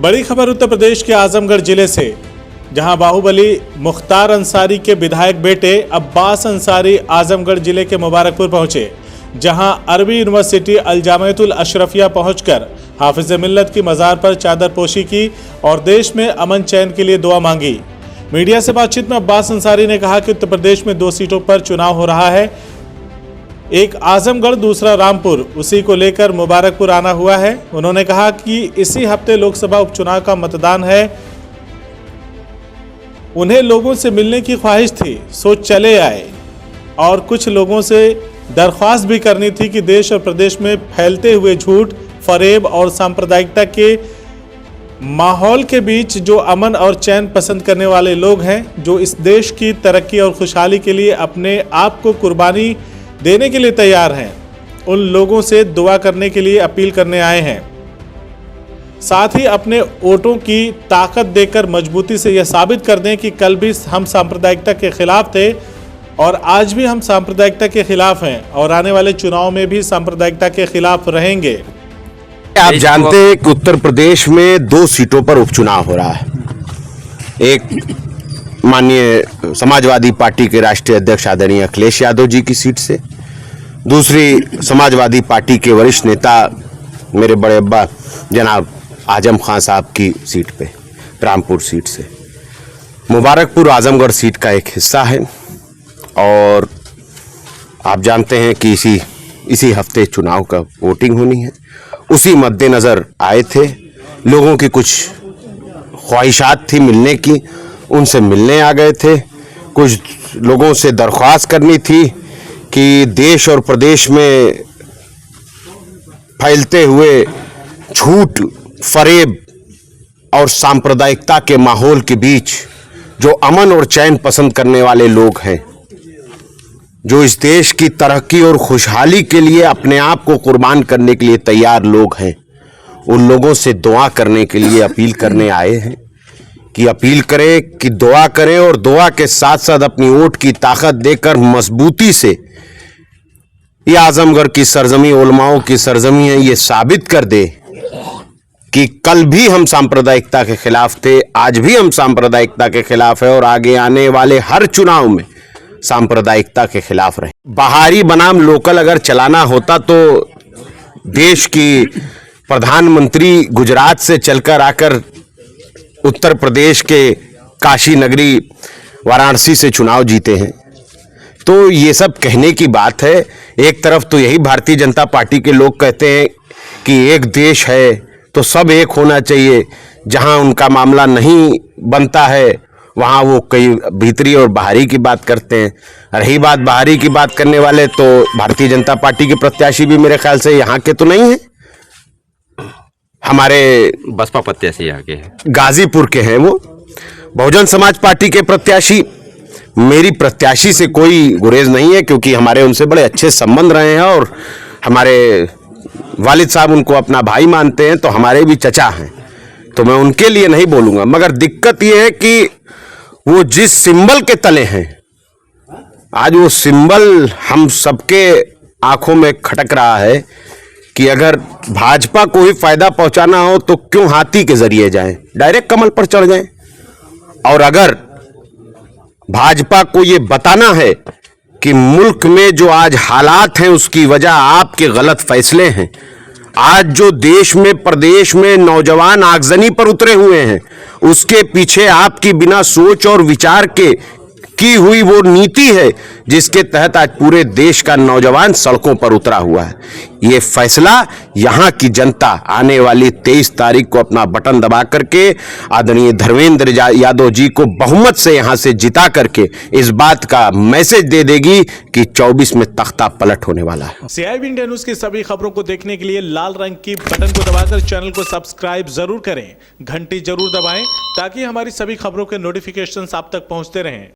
बड़ी खबर उत्तर प्रदेश के आजमगढ़ जिले से, जहां बाहुबली मुख्तार अंसारी के विधायक बेटे अब्बास अंसारी आजमगढ़ जिले के मुबारकपुर पहुंचे, जहां अरबी यूनिवर्सिटी अल जामियातुल अशरफिया पहुंचकर हाफिज मिल्लत की मज़ार पर चादर पोशी की और देश में अमन चैन के लिए दुआ मांगी। मीडिया से बातचीत में अब्बास अंसारी ने कहा कि उत्तर प्रदेश में 2 सीटों पर चुनाव हो रहा है, एक आजमगढ़ दूसरा रामपुर, उसी को लेकर मुबारकपुर आना हुआ है। उन्होंने कहा कि इसी हफ्ते लोकसभा उपचुनाव का मतदान है, उन्हें लोगों से मिलने की ख्वाहिश थी, सो चले आए और कुछ लोगों से दरख्वास्त भी करनी थी कि देश और प्रदेश में फैलते हुए झूठ, फरेब और सांप्रदायिकता के माहौल के बीच जो अमन और चैन पसंद करने वाले लोग हैं, जो इस देश की तरक्की और खुशहाली के लिए अपने आप को कुर्बानी देने के लिए तैयार हैं, उन लोगों से दुआ करने के लिए अपील करने आए हैं। साथ ही अपने वोटों की ताकत देकर मजबूती से यह साबित कर दें कि कल भी हम सांप्रदायिकता के खिलाफ थे और आज भी हम सांप्रदायिकता के खिलाफ हैं और आने वाले चुनाव में भी सांप्रदायिकता के खिलाफ रहेंगे। आप जानते हैं कि उत्तर प्रदेश में 2 सीटों पर उपचुनाव हो रहा है। एक माननीय समाजवादी पार्टी के राष्ट्रीय अध्यक्ष आदरणीय अखिलेश यादव जी की सीट से, दूसरी समाजवादी पार्टी के वरिष्ठ नेता मेरे बड़े अब्बा जनाब आजम खान साहब की सीट पे, रामपुर सीट से। मुबारकपुर आजमगढ़ सीट का एक हिस्सा है और आप जानते हैं कि इसी हफ्ते चुनाव का वोटिंग होनी है। उसी मद्देनज़र आए थे, लोगों की कुछ ख्वाहिशात थी मिलने की, उनसे मिलने आ गए थे। कुछ लोगों से दरख्वास्त करनी थी कि देश और प्रदेश में फैलते हुए झूठ, फरेब और सांप्रदायिकता के माहौल के बीच जो अमन और चैन पसंद करने वाले लोग हैं, जो इस देश की तरक्की और खुशहाली के लिए अपने आप को कुर्बान करने के लिए तैयार लोग हैं, उन लोगों से दुआ करने के लिए अपील करने आए हैं कि अपील करें कि दुआ करें और दुआ के साथ साथ अपनी वोट की ताकत देकर मजबूती से ये आजमगढ़ की सरजमी, उलमाओं की सरजमी है, ये साबित कर दे कि कल भी हम सांप्रदायिकता के खिलाफ थे, आज भी हम सांप्रदायिकता के खिलाफ है और आगे आने वाले हर चुनाव में सांप्रदायिकता के खिलाफ रहे। बाहरी बनाम लोकल अगर चलाना होता तो देश की प्रधानमंत्री गुजरात से चलकर आकर उत्तर प्रदेश के काशी नगरी वाराणसी से चुनाव जीते हैं। तो ये सब कहने की बात है। एक तरफ तो यही भारतीय जनता पार्टी के लोग कहते हैं कि एक देश है तो सब एक होना चाहिए, जहां उनका मामला नहीं बनता है वहां वो कई भीतरी और बाहरी की बात करते हैं। रही बात बाहरी की बात करने वाले, तो भारतीय जनता पार्टी के प्रत्याशी भी मेरे ख्याल से यहाँ के तो नहीं है, हमारे बसपा प्रत्याशी आगे है, गाजीपुर के हैं वो। बहुजन समाज पार्टी के प्रत्याशी, मेरी प्रत्याशी से कोई गुरेज नहीं है क्योंकि हमारे उनसे बड़े अच्छे संबंध रहे हैं और हमारे वालिद साहब उनको अपना भाई मानते हैं, तो हमारे भी चचा हैं, तो मैं उनके लिए नहीं बोलूँगा। मगर दिक्कत ये है कि वो जिस सिंबल के तले हैं, आज वो सिंबल हम सबके आंखों में खटक रहा है कि अगर भाजपा को ही फायदा पहुंचाना हो तो क्यों हाथी के जरिए जाएं, डायरेक्ट कमल पर चढ़ जाएं। और अगर भाजपा को ये बताना है कि मुल्क में जो आज हालात हैं उसकी वजह आपके गलत फैसले हैं, आज जो देश में प्रदेश में नौजवान आगजनी पर उतरे हुए हैं, उसके पीछे आपकी बिना सोच और विचार के की हुई वो नीति है जिसके तहत आज पूरे देश का नौजवान सड़कों पर उतरा हुआ है। ये फैसला यहाँ की जनता आने वाली 23 तारीख को अपना बटन दबा करके आदरणीय धर्मेंद्र यादव जी को बहुमत से यहाँ से जिता करके इस बात का मैसेज दे देगी कि 24 में तख्ता पलट होने वाला है। CIB इंडिया न्यूज की सभी खबरों को देखने के लिए लाल रंग की बटन को दबाकर चैनल को सब्सक्राइब जरूर करें, घंटी जरूर दबाएं ताकि हमारी सभी खबरों के नोटिफिकेशन आप तक पहुंचते रहें।